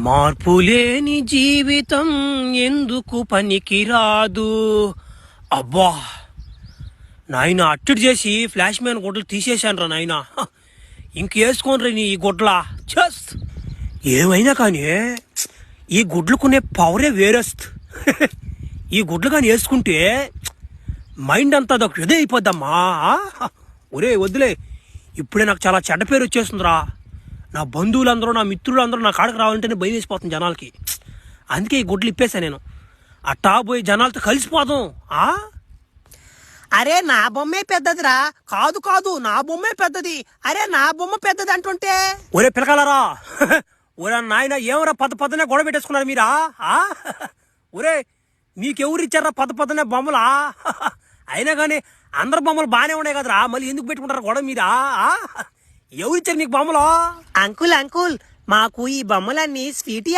మార్పులేని జీవితం ఎందుకు పనికిరాదు. అబ్బా నాయన అట్టడి చేసి ఫ్లాష్ మ్యాన్ గుడ్లు తీసేశాను రా నాయన. ఇంకేసుకోని రా నీ ఈ గుడ్ల చస్. ఏమైనా కానీ ఈ గుడ్లు కొనే పవరే వేరేస్త్. ఈ గుడ్లు కానీ వేసుకుంటే మైండ్ అంతా అదొక ఇదే అయిపోద్దమ్మా. ఒరే వద్దులే, ఇప్పుడే నాకు చాలా చెడ్డ పేరు వచ్చేస్తుందిరా. నా బంధువులందరూ నా మిత్రులందరూ నా కాడకు రావాలంటేనే భయం వేసిపోతుంది జనాలకి. అందుకే ఈ గుడ్లు ఇప్పేసా నేను. అట్టా పోయి జనాలతో కలిసిపోదాం. అరే నా బొమ్మే పెద్దదిరా. కాదు కాదు నా బొమ్మే పెద్దది. అరే నా బొమ్మ పెద్దది అంటుంటే ఒరే పిలకాలరా, ఒరే నాయన ఏమరా పదనే గొడవ పెట్టేసుకున్నారు మీరా? ఒరే మీకెవరిచ్చారా పదనే బొమ్మలా? అయినా కానీ అందరు బొమ్మలు బాగానే ఉన్నాయి కదరా, మళ్ళీ ఎందుకు పెట్టుకుంటారా గొడవ మీరా? ఎవరిచ్చారు నీకు బొమ్మలు? అంకుల్ మాకు ఈ బొమ్మలన్నీ స్వీటీ